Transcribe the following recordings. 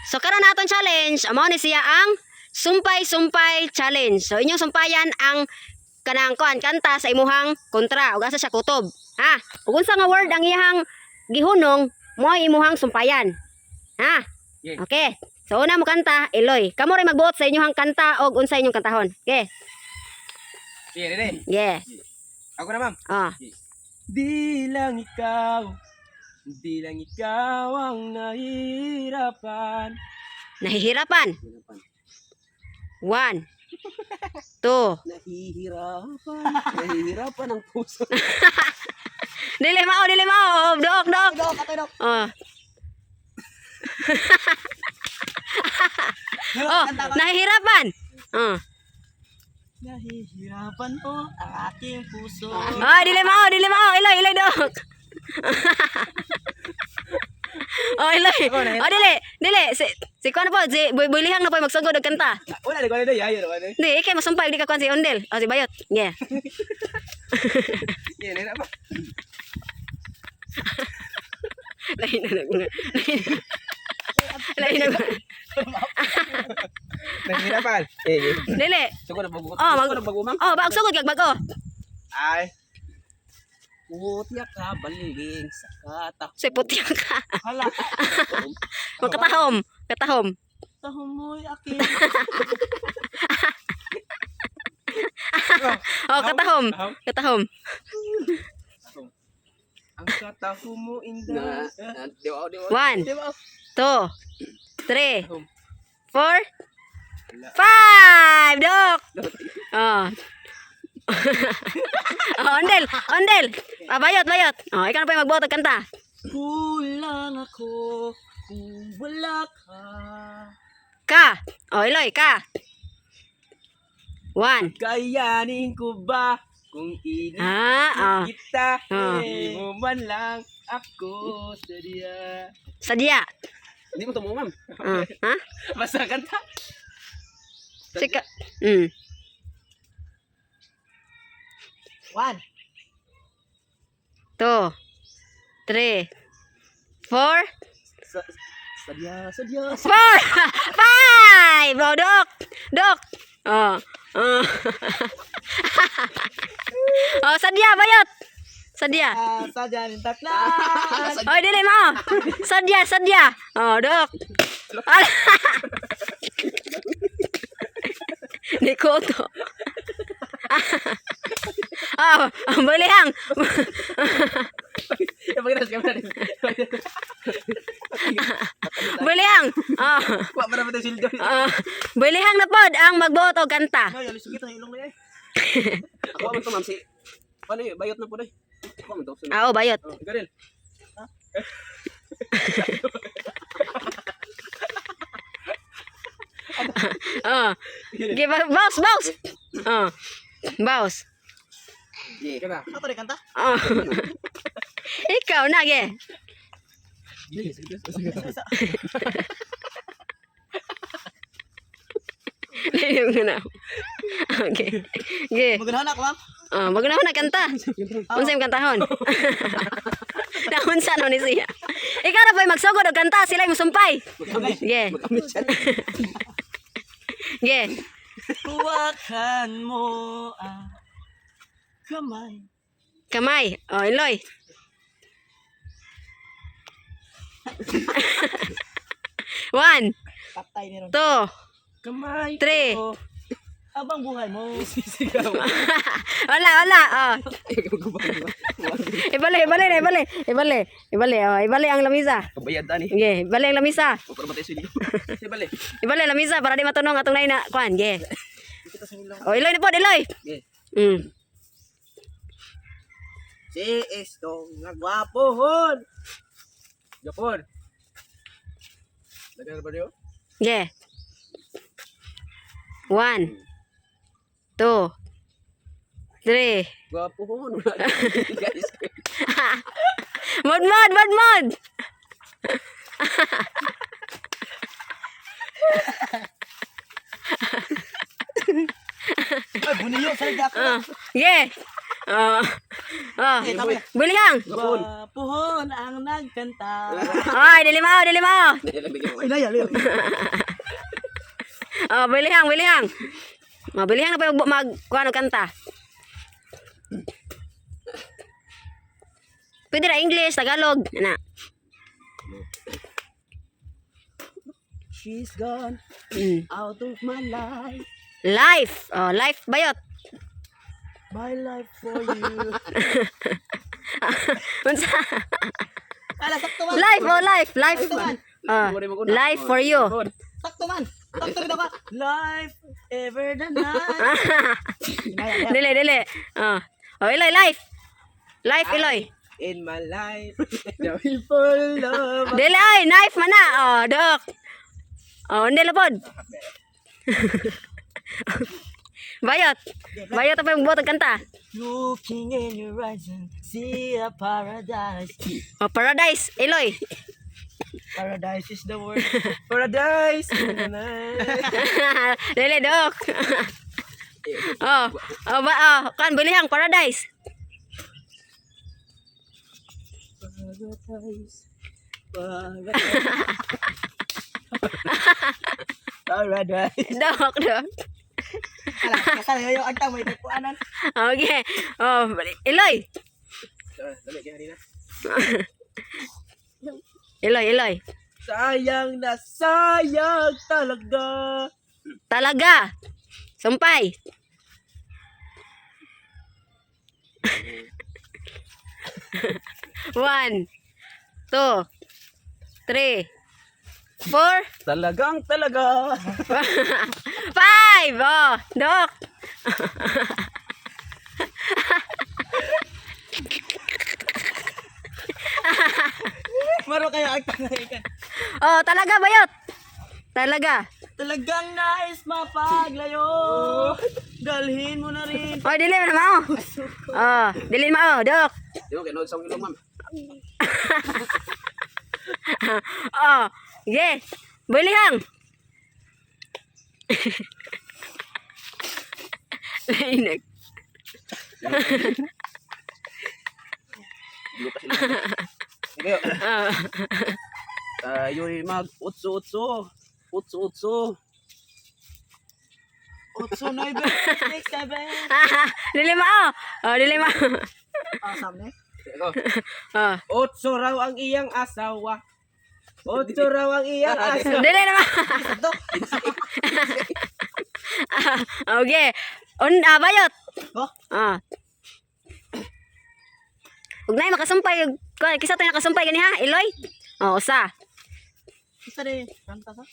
So karon naton challenge, amo ni siya ang sumpay-sumpay challenge. So inyong sumpayan ang kanang kuan kanta sa imuhang kontra ug asa siya kutob. Ha? Ug unsa nga word ang iyang gihunong mo imuhang sumpayan. Ha? Yeah. Okay. So una mo kanta, Eloy. Kamo ray magbuot sa inyong kanta og unsa inyong kantahon. Okay. Sige, dede. Yeah. Ako na, ma'am. Ah. Di lang ikaw ang nahihirapan. Nahihirapan. 1 2 Nahihirapan ang puso. Dili mao. Dok. Dok. Oh. Oh, nahihirapan. Oh. Nahihirapan po ang aking puso. Ah, dili mao. Iloy dok. Oh, Iloy. Oh, dili. Si kuan po, si Bulihang na po magsugod og kanta. Wala na ko na yayo na. Di, ikay masumpay di ka kuan si Ondel. Oh, si Bayot. Yeah. Yan na ba? Lain na. Nahihirapan. Dili. Sugod na bago. Oh, bago, ma'am. Oh, magsugod kag bago. Ay. Putya ka baling sa kata. Si putya ka. Hala. Katahom. Tahong mo'y aking. Oh, katahom. Ang katahong mo inda. 1 2 1 2 3 4 5 Dok. Oh. Oh, Ondel. Ah, bayot. Oh, ikaw na pa yung magbuot og kanta. Kulang ako kung wala ka. Ka. Oh, Eloy, ka. 1 Kayanin ko ba kung Ah, oh. kita? Ah. Hindi mo man lang ako sadya. Sadya. Hindi mo ito mo, ma'am. Ha? Basta kanta. Sika. 1 2 3 4 Sadya. 4 5 Oh, Dok. Oh. Oh, sadya, bayot. Sadya. Sadya ng takla. Oh, dili mo. Sadya. Oh, Dok. Di ko to. Oh, Bulihang. Bulihang. Oh. Kuha pa naman tayo sildo. Bulihang na pod ang magbuot og kanta. Ay, alis kita ilong na eh. Ako man to, ma'am, si paano yun? Bayot na po day. Ako man to. Oo, bayot. Oh, ikaw rin. Oh. Give bounce. Oh. Bounce. Ika na. Ako rin kanta? Oh. Ikaw na, ge. Lalim ka na. Okay. Ge. Maganahan ako, ma'am. Oh, magunahon na kanta. Unsa yung kantahon? Naunsa no ni siya. Ikaw na po'y magsugod og kanta, sila yung sumpay. Ge. Ge. Huwakan mo ang kamay. Oh, Eloy. One, Patay ni ron. 2, Kamay 3. ko. Habang buhay mo. Sisigaw. Wala. Oh. Ibali. Oh, ibali ang lamisa. Kabayad ni. Ge, ibali ang lamisa. Para matay sila. Sibali. Ibali ang lamisa para di matunong atong nay na kuan. Ge. Kita sa ilong. Oh, Eloy na pod, Eloy. Ge. Si Estong nagwapohon. Japon. Dagan ba niyo? Ge. 1, 2, 3. Gwapohon. Guys. Mod. Ay, buniyo sa gap. Ge. Bulihang. Gapon. puhon ang nagkanta. Ay, dili mo, dili mo. Ilaya, ilaya. Oh, bilihang, bilihang. Oh, bilihang na pa yung kuano kanta. Pwede na English, Tagalog. Na. She's gone Mm. out of my life. Life. Oh, life bayot. My life for you. Unsa? Ala, sakto man. Life, oh, life, life. Sakto man. Oh, life for you. Sakto man. Sakto rin ako. Life ever the night. Dili, dili. Oh. Oh, Iloy, life. Life, Iloy. In my life, the people love. Dili, ay, knife man na. Oh, dok. Oh, hindi lapod. Bayot. Bayot pa yung botog kanta. Looking in your eyes and see a paradise. Oh, paradise, Iloy. Paradise is the word. Paradise. Dili, dok. Oh, oh, kan bilihang paradise. Paradise. Dok, dok. Ala, kasal yung agta mo ikuanan. Okay. Oh, Iloy. Iloy, Iloy. Sayang na sayang talaga. Talaga. Sumpay. One, two, three, four, Talagang talaga. five. Oh, dok. Maro kayo agta na ikan. Oh, talaga bayot. Talaga. Talagang nais mapaglayo. Dalhin mo na rin. Oh, dili na mao. Oh, dili mao, dok. Di mo kinood sa ilong, ma'am. Oh, yes. Bilihang. Lainig. Hindi pa sila. Sige. Oh. Tayo'y mag-utso-utso. Utso-utso. 8, 9, 6, 7. Dili mao. Oh, dili mao. Samne. Eko. Oh. 8 raw ang iyang asawa. 8 raw ang iyang asawa. Dili na mao. Okay. Bayot. Oh, Ah. Ug nay makasumpay og kisa tayo nakasumpay gani ha, Iloy. Oh, usa. isa rin. Kanta sa?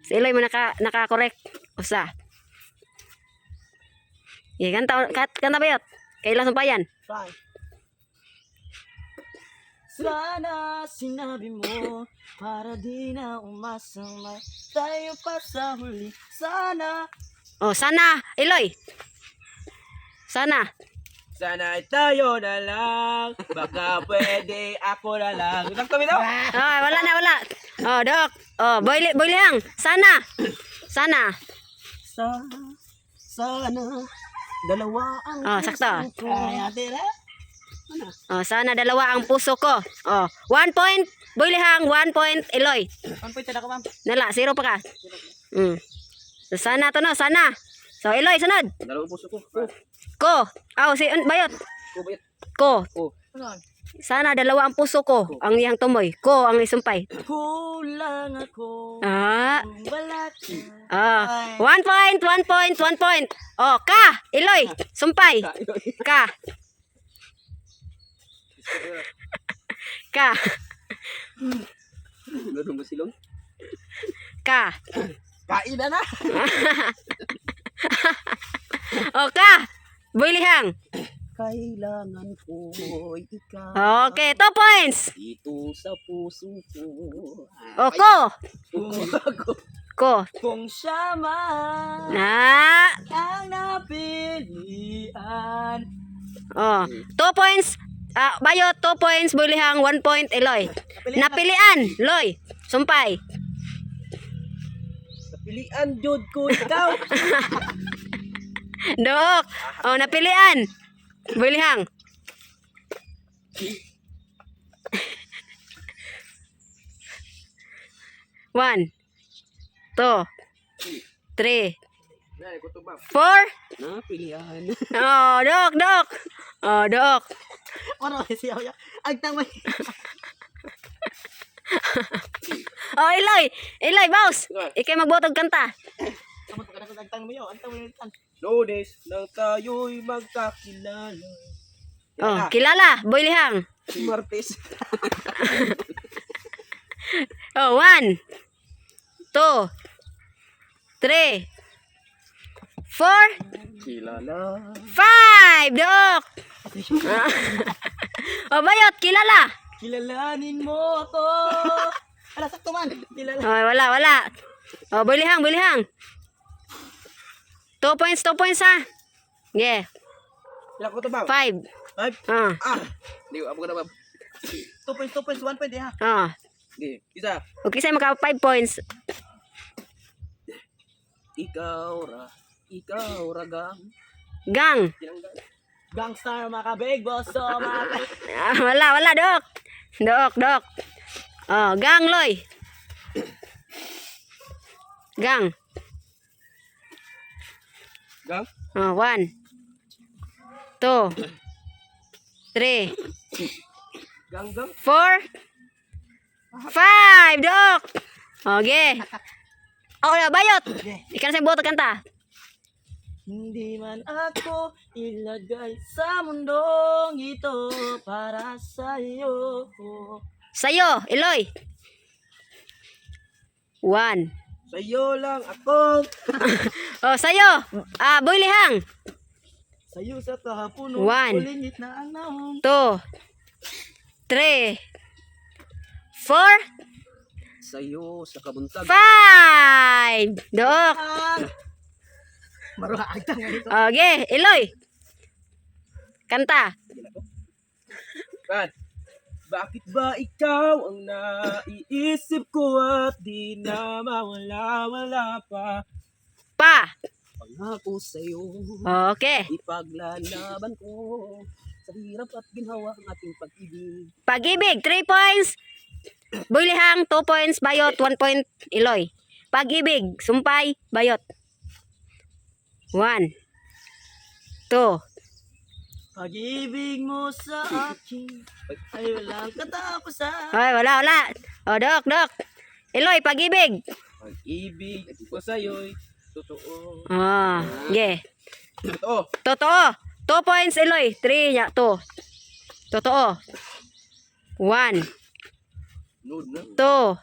Si Iloy mo naka-correct. Usa. Kanta bayot. Kailan sumpayan? Fine. Sana sinabi mo para di na umasang may tayo pa sa huli. Sana Oh, sana, Iloy. Sana. Sana tayo na lang. Baka pwede ako na lang. Utang kami daw. Oh, wala na, wala. Oh, dok. Oh, boylihang. Sana. Sana. sana dalawa ang Oh, sakto. puso ko. Ay, ate na. Oh, sana dalawa ang puso ko. Oh, 1 point, boylihang, 1 point, Iloy. 1 point na ako, ma'am. Nala, 0 pa ka. So, sana to no, sana. So, Iloy, sunod. Dalawang puso ko. Ko. Oh, bayot. Kubayat. Ko. Ano? Sana dalawa ang puso ko. Ang iyang tumoy. Ko ang isumpay. Kulang ako. Ah. Kung wala ka. Ah. Ay. 1 point, 1 point, 1 point. Oh, ka. Iloy. Sumpay. Ka. Ka. Ganun ba silong? Ka. Kain na na. Oh, ka. Boylihang. Kailangan ko ikaw. Okay, 2 points. Dito sa puso ko. Oh, ko. Ko. Kung siya man Na. ang napilian. Oh, 2 points. Bayot, 2 points. Boylihang, 1 point, Eloy. Napilian, Loy. Sumpay. Pilian jud ko ikaw. Dok. Oh, napilian. Boylihang. One, two, three, Dai, kutob ba? four. Na pilihan. Oh, dok, dok. Oh, dok. Ano siya ya? Ang tamay. Oh, Iloy. Iloy, boss. Ikay magbotog kanta. Kamu ka na tang mo yo. Ang tamay tan. Lunes nang tayo'y magkakilala. Oh, kilala. Boy Lihang. Martes. Oh, one, two, three, four, Kilala. five, dok. Oh, bayot, kilala. Kilalanin mo ako. Ala sakto man. Kilala. Oh, wala, wala. Oh, Boy Lihang, Boy Lihang. 2 points, 2 points ha. Yeah, Ilang kutob ba? 5. Five. Ah, Di abo ka na ba? 2 points, 1 point ha. ah. Di, isa. Okay, sa'yo maka 5 points. Ikaw ragang. Gang. Gangstar mga big boss so mga Ah, wala, wala, dok. Dok, dok. Oh, gang, Loy. Gang. Gang. Oh, 1, 2, 3, Gang. 4, 5, dok. Okay. Oh, bayot. Ikaw na sa'yo boto kanta. hindi man ako ilagay sa mundong ito para sa iyo. Sa'yo, Iloy. 1. Sa'yo lang ako. Oh, sa'yo. Ah, Boy Lihang. Sa iyo sa kahapon, One. ulingit na ang naong. 2, 3, 4, Sa'yo sa kabuntag. 5. Dok. Maruha agtang ito. Okay, Iloy. Kanta. Kan. Bakit ba ikaw ang naiisip ko at di na mawala pa? Pa. Pangako sa'yo, Okay. ipaglalaban ko sa hirap at ginhawa ang ating pag-ibig. Pag-ibig, 3 points. Boy Lihang, 2 points. Bayot, 1 point. Iloy. Pag-ibig, sumpay, bayot. 1, 2, Pag-ibig mo sa akin ay walang katapusan. ay, wala, wala. Oh, dok, dok. Iloy, pag-ibig. Pag-ibig ko sa'yo'y totoo. Ah, yeah. Totoo. Totoo. 2 points, Iloy. 3, ya, 2. Totoo. 1, Load na. 2,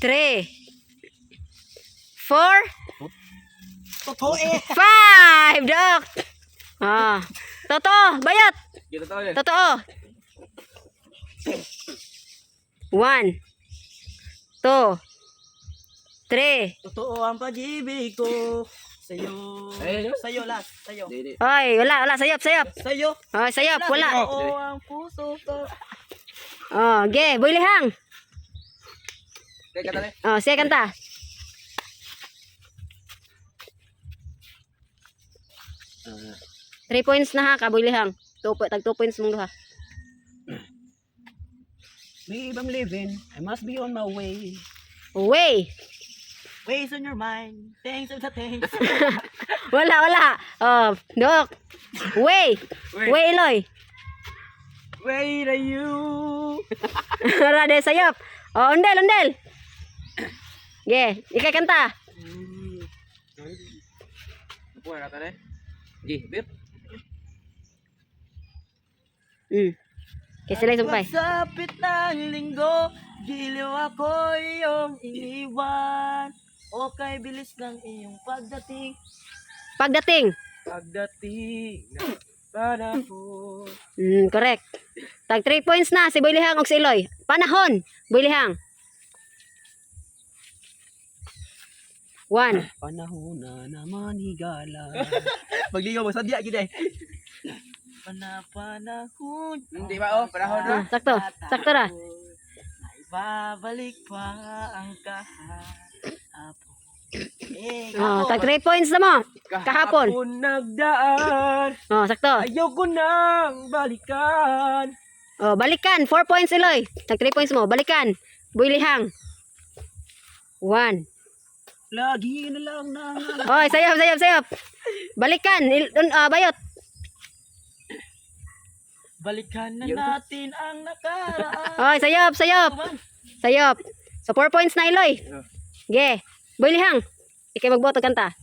3, 4, Totoo eh. 5, dok. Ah. Totoo, bayot. Kita tahu ya. Totoo. 1, 2, 3. Totoo ang pag-ibig ko sa iyo. Ayun. Sa iyo last, sa iyo. Di. Ay, wala, wala. Sayop, sayop. Sa iyo. Oh, sayop, wala. Totoo ang puso ko. Oh, ge, Boy Lihang. Kaya kata ni. Oh, siya kanta. Ah, 3 points na ha, ka Boy Lihang. Tag 2 points mong duha. Babe, I'm leaving. I must be on my way. Way. Ways on your mind. Thanks of the thanks. Wala, wala. Oh, dok. Way. Way, Iloy. Wait are you? Rade, sayop. Oh, undel, undel. Ge, ikay kanta. Apa kata ni? Gi, babe. Kasi sila sumpay. Pagsapit ng linggo, giliw ako iyong iniwan. O kay bilis ng iyong pagdating. Pagdating. Pagdating na panahon. Correct. Tag 3 points na si Boy Lihang ug si Iloy. Panahon, Boy Lihang. 1. Panahon na naman higala. Magligaw mo sadya gid eh. Panahon. Hindi ba oh, panahon na. Sakto. Sakto ra. Ay babalik pa ang kahapon. Oh, tag 3 points na mo. Kahapon. nagdaan. Oh, sakto. Ayaw ko nang balikan. Oh, balikan. 4 points, Eloy. Tag 3 points mo. Balikan. Builihang. 1. Lagi na lang na. Oh, sayop. Balikan. Bayot. Balikan na natin ang nakaraan. Oh, sayop. Sayop. So, 4 points na, Eloy. Ge. Builihang. Ikay magboto kanta.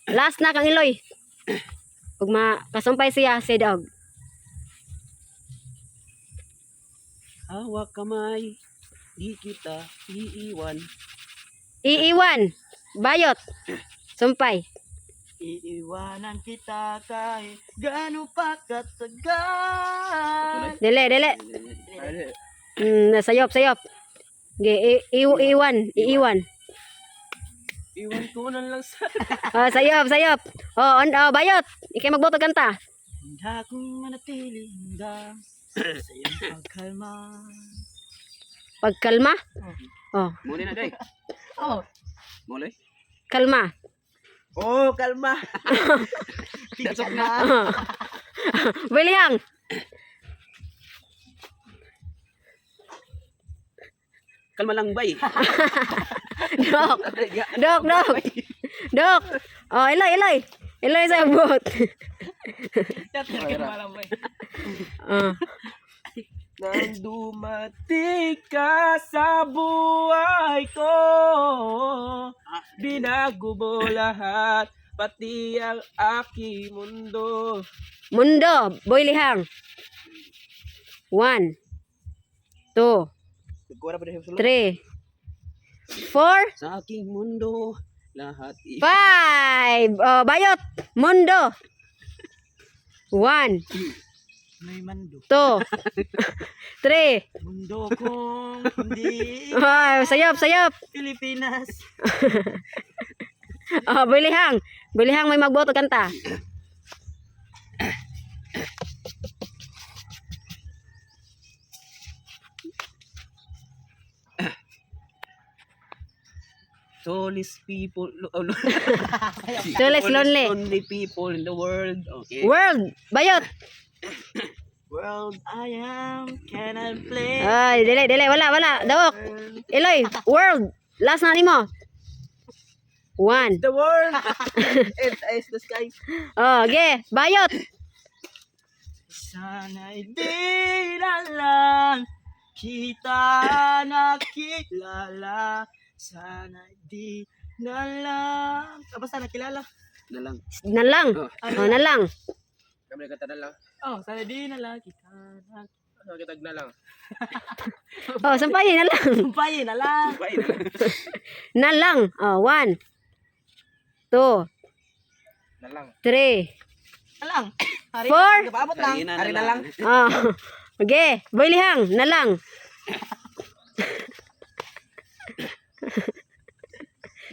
Last na kang Eloy. Pag makasumpay siya, si Dog. Hawak kamay, di kita iiwan. Iiwan. Bayot. Sumpay. Iiwanan kita kahit gaano pa katagal. Dele. Sayop. Ge. Iiwan. Iwan ko na lang sa... Oh, sayop. Oh, bayot. Ikay magboto kanta. Handa kong manatili hanggang sa iyong pagkalma. Pagkalma. Oh, Muli na, day. Oh, Muli. kalma. Oh, kalma. tignan na. Oh. Builihang. Kalma lang, bay. Dok. Oh, Eloy. Eloy sa bot. Oh. Nang dumating ka sa buhay ko, binago mo lahat, pati ang aking mundo. Mundo. Builihang. 1, 2, Nagkuha pa rin yung 3, 4, Sa aking mundo, lahat 5. Oh, bayot. Mundo. 1, May mando. 2, 3. Mundo kong hindi Oh, sayop. Pilipinas. Oh, Builihang may magboto kanta. Tallest people, Tallest lonely. only people in the world. Okay. World. Bayot. World I am, can I play? Ay, dili. Wala. Dawok. Eloy, world. Last na nimo. 1. The world is the sky. Oh, ge. Bayot. Sana'y di na lang kita nakilala. Sana'y di na lang. Basta nakilala. Na lang. Nalang. Oh, nalang. Kami kata na lang. Oh, sana'y di na lang kita nakilala. Ano kita na lang. Oh, sampayin na lang. Sumpayin na lang. Bye na lang. Nalang. Oh, 1, 2, Na lang. 3, Na lang. Hari, 4. Paabot lang. Ari na lang. Oh. Okay, Builihang, nalang.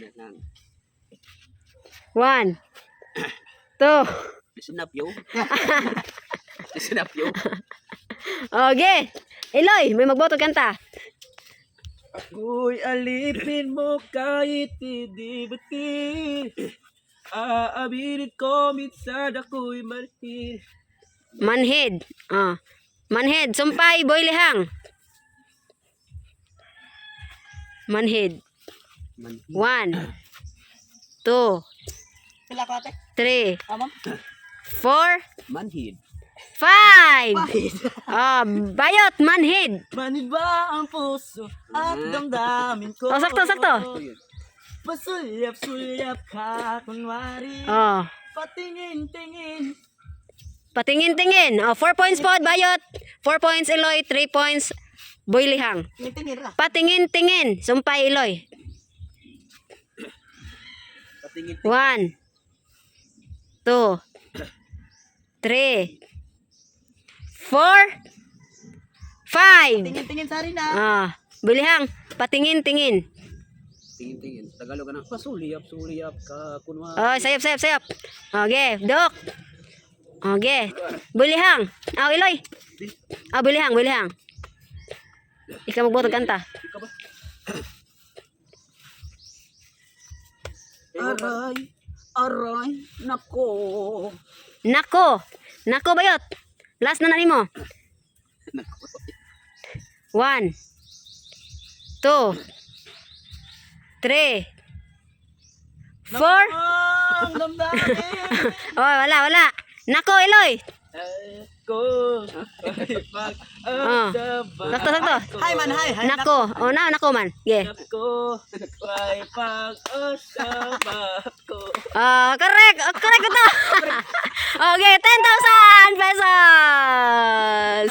Na lang. 1, 2. Listen up, yo. Listen up, yo. Okay. Eloy, may magboto kanta. Ako'y alipin mo kahit hindi batin. Aaminin ko minsan ako'y manhid. Manhid. Oh. Manhid, sumpay, Builihang. Manhid. 1, 2, Sila ko ate. 3, Tama? 4, Manhid. 5. Oh, bayot, manhid. Manid ba ang puso at damdamin ko? Oh, sakto. Pasulyap-sulyap ka kunwari. Oh. Patingin-tingin. Patingin-tingin. Oh, 4 points po, bayot. 4 points, Eloy. 3 points, Builihang. Tingin ra. Patingin-tingin. Sumpay, Eloy. Patingin. 1, 2, 3, 4, 5. Tingin-tingin sa rin na. Ah, Builihang, patingin-tingin. Tingin. Tagalog ka na. Pasulyap ka kunwari. Oh, sayop. Okay, Dok. Okay. Builihang. Oh, Eloy. Builihang. Ikaw magboto kanta. Aray, aray, nako. Nako bayot. Last na nimo. 1 2 3 4 Ang damdamin Oh, wala. Nako, Eloy. ko Oh. Sakto. Hi man, hi. Nako. Oh, nako man. Yeah. Nako, may pag-usap ako. Correct ito. Okay, 10,000 pesos.